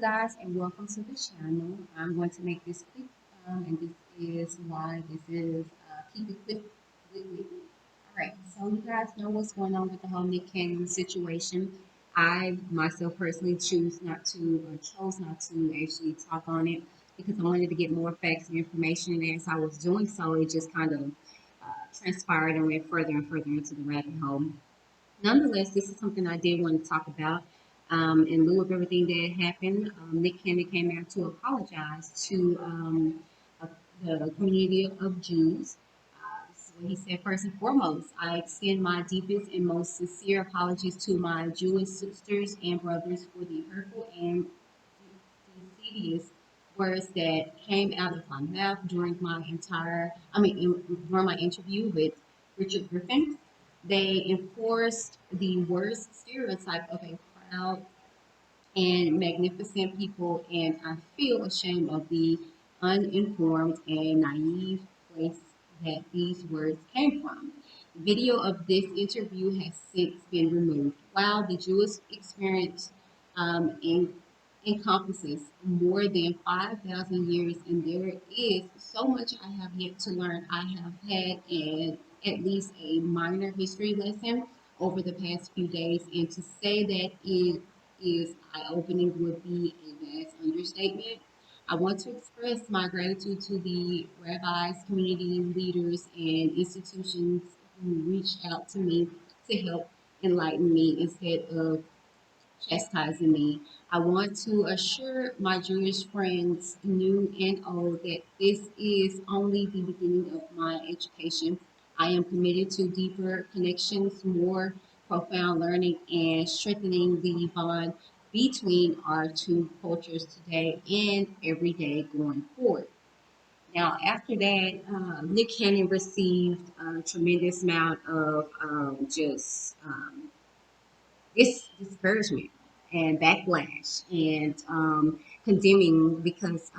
guys, and welcome to the channel. I'm going to make this quick, and this is why this is keep it quick. All right, so you guys know what's going on with the whole Nick Cannon situation. I myself personally chose not to actually talk on it because I wanted to get more facts and information. And as I was doing so, it just kind of transpired and went further and further into the rabbit hole. Nonetheless, this is something I did want to talk about. In lieu of everything that happened, Nick Cannon came out to apologize to uh, the community of Jews. This is what he said: first and foremost, I extend my deepest and most sincere apologies to my Jewish sisters and brothers for the hurtful and insidious words that came out of my mouth during during my interview with Richard Griffin. They enforced the worst stereotype of a proud and magnificent people, and I feel ashamed of the uninformed and naive place that these words came from. Video of this interview has since been removed. While the Jewish experience in, encompasses more than 5,000 years, and there is so much I have yet to learn, I have had at least a minor history lesson over the past few days, and to say that it is eye-opening would be a vast understatement. I want to express my gratitude to the rabbis, community leaders, and institutions who reached out to me to help enlighten me instead of chastising me. I want to assure my Jewish friends, new and old, that this is only the beginning of my education. I am committed to deeper connections, more profound learning, and strengthening the bond between our two cultures today and every day going forward. Now, after that, Nick Cannon received a tremendous amount of just discouragement and backlash and condemning because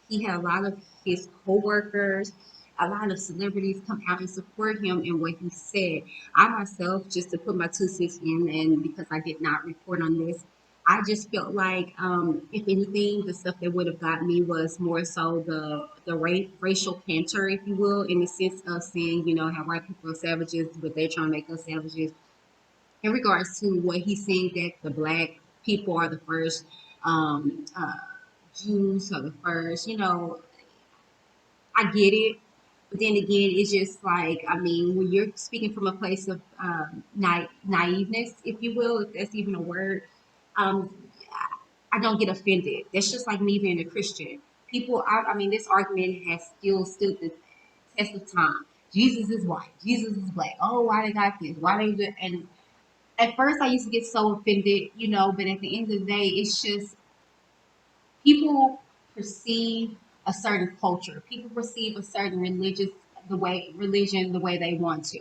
he had a lot of his coworkers, a lot of celebrities come out and support him in what he said. I myself, just to put my 2 cents in, and because I did not report on this, I just felt like, if anything, the stuff that would have got me was more so the racial canter, if you will, in the sense of saying, how white people are savages, but they're trying to make us savages in regards to what he's saying that the black people are the first Jews are the first. I get it, but then again, it's just like when you're speaking from a place of naiveness, if you will, if that's even a word, um, I don't get offended. That's just like me being a Christian. This argument has still stood the test of time. Jesus is white. Jesus is black. Oh, why they got this? Why they do? And at first I used to get so offended, but at the end of the day, it's just people perceive a certain culture. People perceive a certain religion the way they want to.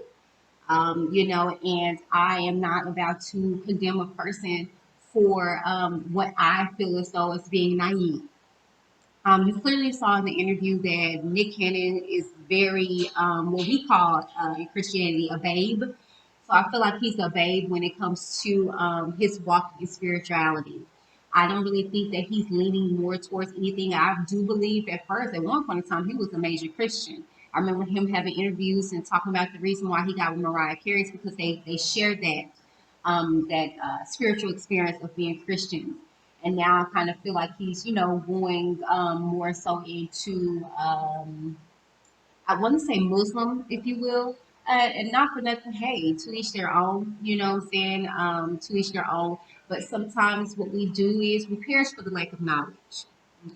And I am not about to condemn a person for what I feel as though is being naive. You clearly saw in the interview that Nick Cannon is very, what we call in Christianity, a babe. So I feel like he's a babe when it comes to his walk in spirituality. I don't really think that he's leaning more towards anything. I do believe at first, at one point in time, he was a major Christian. I remember him having interviews and talking about the reason why he got with Mariah Carey is because they shared that spiritual experience of being Christians. And now I kind of feel like he's, going more so into, I want to say Muslim, if you will, and not for nothing. Hey, to each their own. You know what I'm saying? To each their own. But sometimes what we do is we perish for the lack of knowledge.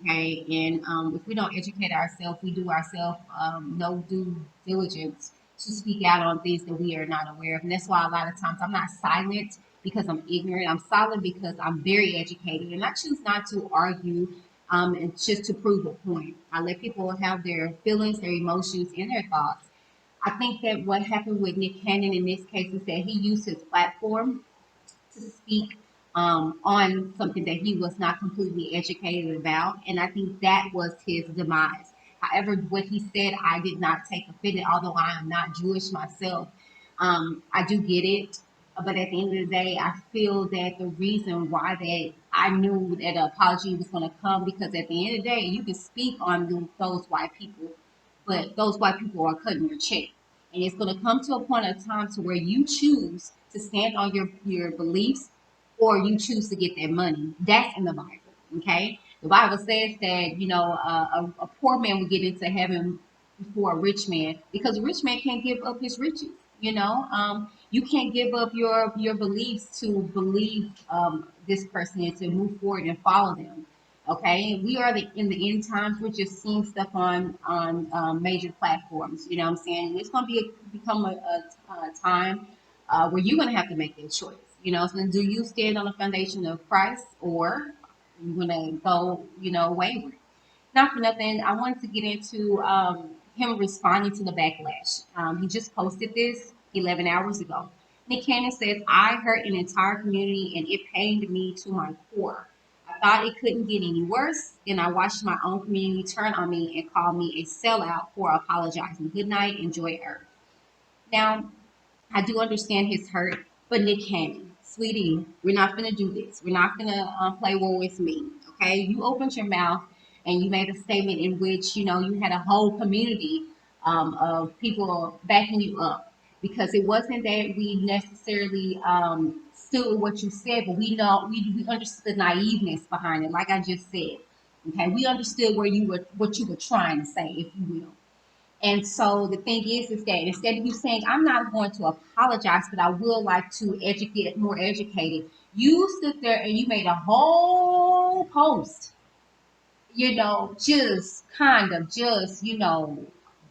Okay, and if we don't educate ourselves, we do ourselves no due diligence to speak out on things that we are not aware of. And that's why a lot of times I'm not silent because I'm ignorant. I'm silent because I'm very educated, and I choose not to argue and just to prove a point. I let people have their feelings, their emotions, and their thoughts. I think that what happened with Nick Cannon in this case is that he used his platform to speak on something that he was not completely educated about. And I think that was his demise. However, what he said, I did not take offended, although I am not Jewish myself. I do get it. But at the end of the day, I feel that the reason why that I knew that an apology was going to come, because at the end of the day, you can speak on those white people, but those white people are cutting your check. And it's going to come to a point of time to where you choose to stand on your beliefs, or you choose to get that money. That's in the Bible. Okay. The Bible says that, a poor man will get into heaven before a rich man, because a rich man can't give up his riches. You can't give up your beliefs to believe this person and to move forward and follow them. Okay, we are in the end times. We're just seeing stuff on major platforms. You know what I'm saying? It's going to become a time where you're going to have to make that choice. So do you stand on the foundation of Christ, or you're going to go, wayward? Not for nothing, I wanted to get into him responding to the backlash. He just posted this 11 hours ago. Nick Cannon says, I hurt an entire community and it pained me to my core. I thought it couldn't get any worse. Then I watched my own community turn on me and call me a sellout for apologizing. Good night. Enjoy Earth. Now, I do understand his hurt, but Nick Cannon, sweetie, we're not going to do this. We're not going to play war with me. Okay, you opened your mouth and you made a statement in which you had a whole community of people backing you up, because it wasn't that we necessarily stood with what you said, but we understood the naiveness behind it. Like I just said, okay, we understood what you were trying to say, if you will. And so the thing is that instead of you saying, I'm not going to apologize, but I will like to more educated, you stood there and you made a whole post, just kind of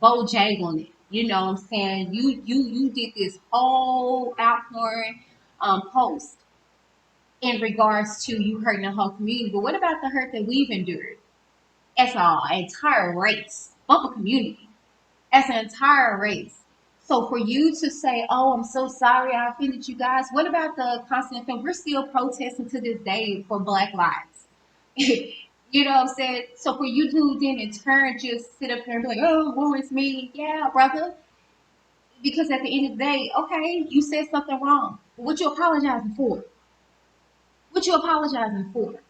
bojangling it. You know what I'm saying? You did this whole outpouring post in regards to you hurting the whole community. But what about the hurt that we've endured as an entire race, of a community? As an entire race. So for you to say, "Oh, I'm so sorry, I offended you guys," what about the constant thing? We're still protesting to this day for Black lives. You know what I'm saying? So for you to then in turn just sit up there and be like, "Oh, woe is me," yeah, brother. Because at the end of the day, okay, you said something wrong. What you apologizing for? What you apologizing for?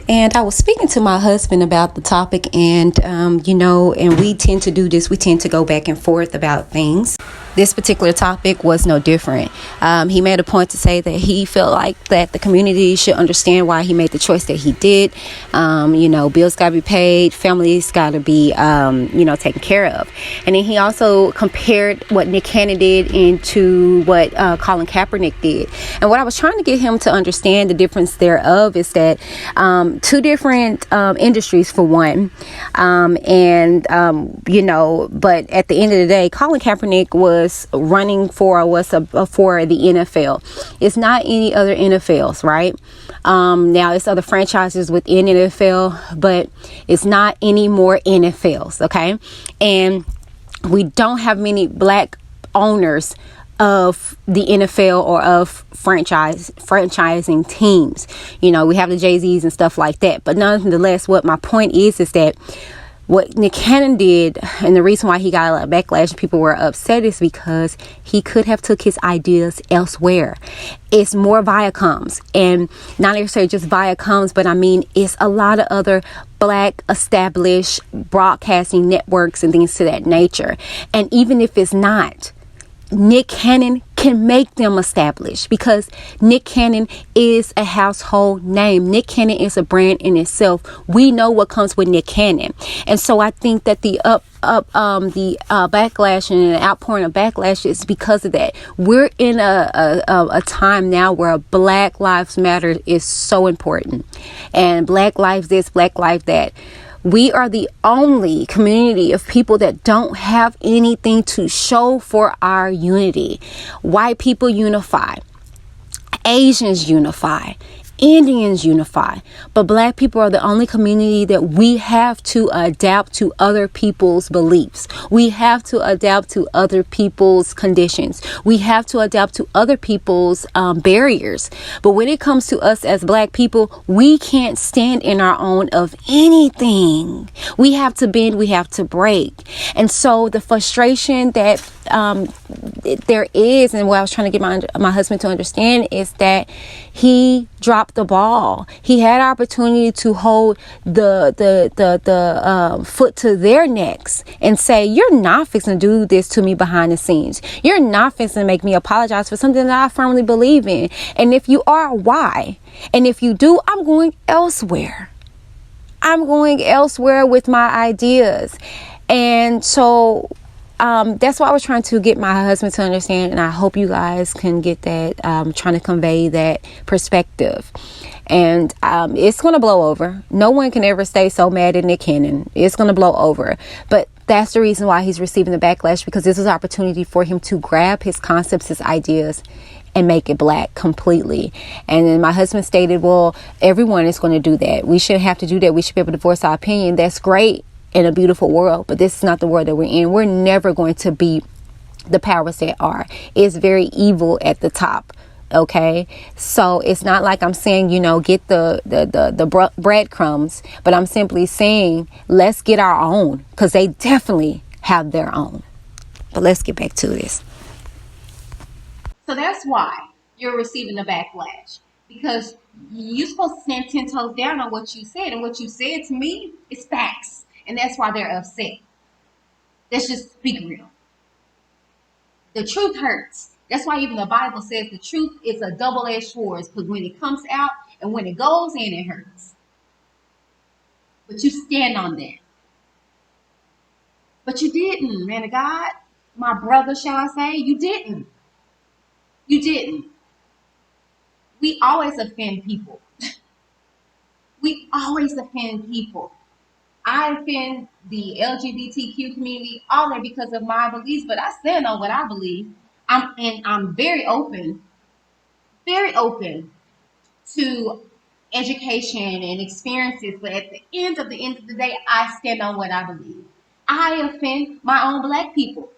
And I was speaking to my husband about the topic, and and we tend to do this. We tend to go back and forth about things. This particular topic was no different. He made a point to say that he felt like that the community should understand why he made the choice that he did. Bills got to be paid, families got to be, taken care of. And then he also compared what Nick Cannon did into what Colin Kaepernick did. And what I was trying to get him to understand the difference thereof is that two different industries for one, but at the end of the day, Colin Kaepernick was running for the NFL. It's not any other NFLs, right? Now it's other franchises within NFL, but it's not any more NFLs, okay? And we don't have many black owners of the NFL or of franchising teams. We have the Jay-Z's and stuff like that. But nonetheless, what my point is that what Nick Cannon did, and the reason why he got a lot of backlash and people were upset, is because he could have took his ideas elsewhere. It's more Viacoms, and not necessarily just Viacoms, but I mean it's a lot of other black established broadcasting networks and things to that nature. And even if it's not, Nick Cannon can make them established, because Nick Cannon is a household name. Nick Cannon is a brand in itself. We know what comes with Nick Cannon. And so I think that the backlash and the outpouring of backlash is because of that. We're in a time now where Black Lives Matter is so important, and Black Lives this, Black Lives that. We are the only community of people that don't have anything to show for our unity. White people unify. Asians unify. Indians unify, but black people are the only community that we have to adapt to other people's beliefs. We have to adapt to other people's conditions. We have to adapt to other people's barriers. But when it comes to us as black people, we can't stand in our own of anything. We have to bend, we have to break. And so the frustration that there is, and what I was trying to get my husband to understand, is that he dropped the ball. He had opportunity to hold the foot to their necks and say, you're not fixing to do this to me behind the scenes. You're not fixing to make me apologize for something that I firmly believe in. And if you are, why? And if you do, I'm going elsewhere. I'm going elsewhere with my ideas. And so that's why I was trying to get my husband to understand, and I hope you guys can get that, trying to convey that perspective. And it's going to blow over. No one can ever stay so mad at Nick Cannon. It's going to blow over. But that's the reason why he's receiving the backlash, because this is an opportunity for him to grab his concepts, his ideas, and make it black completely. And then my husband stated, well, everyone is going to do that. We shouldn't have to do that. We should be able to voice our opinion. That's great in a beautiful world, but this is not the world that we're in. We're never going to be the powers that are. It's very evil at the top. Okay, so it's not like I'm saying, get the breadcrumbs, but I'm simply saying let's get our own, because they definitely have their own. But let's get back to this. So that's why you're receiving the backlash, because you're supposed to stand 10 toes down on what you said, and what you said to me is facts, and that's why they're upset. Let's just speak real. The truth hurts. That's why even the Bible says the truth is a double-edged sword, because when it comes out and when it goes in, it hurts. But you stand on that. But you didn't, man of God. My brother, shall I say? You didn't. You didn't. We always offend people. We always offend people. I offend the LGBTQ community all that because of my beliefs, but I stand on what I believe. I'm very open to education and experiences, but at the end of the day, I stand on what I believe. I offend my own black people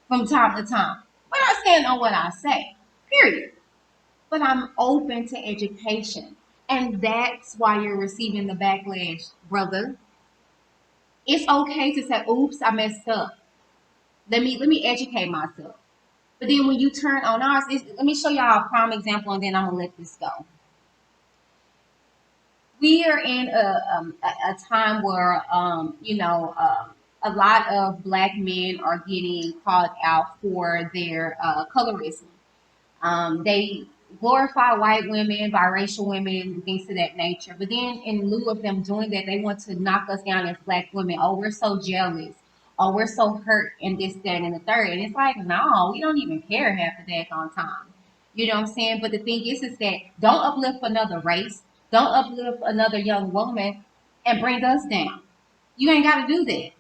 from time to time, but I stand on what I say. Period. But I'm open to education, and that's why you're receiving the backlash, brother. It's okay to say, "Oops, I messed up. Let me educate myself." But then when you turn on ours, let me show y'all a prime example, and then I'm gonna let this go. We are in a time where a lot of black men are getting called out for their colorism. They glorify white women, biracial women, things of that nature. But then, in lieu of them doing that, they want to knock us down as black women. Oh, we're so jealous. Oh, we're so hurt, and this, that, and the third. And it's like, no, we don't even care half the daggone time. You know what I'm saying? But the thing is that don't uplift another race. Don't uplift another young woman and bring us down. You ain't got to do that.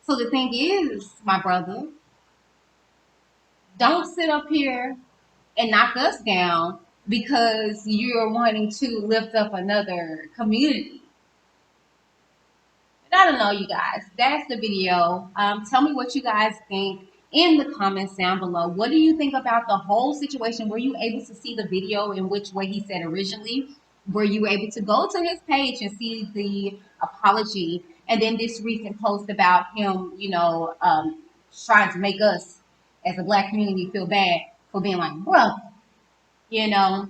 So the thing is, my brother, don't sit up here and knock us down because you're wanting to lift up another community. But I don't know, you guys. That's the video. Tell me what you guys think in the comments down below. What do you think about the whole situation? Were you able to see the video in which way he said originally? Were you able to go to his page and see the apology? And then this recent post about him, trying to make us as a black community feel bad for being like, bro, you know.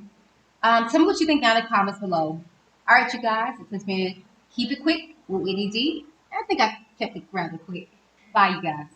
Tell me what you think down in the comments below. All right, you guys, this has been Keep It Quick with Whitney D. I think I kept it rather quick. Bye, you guys.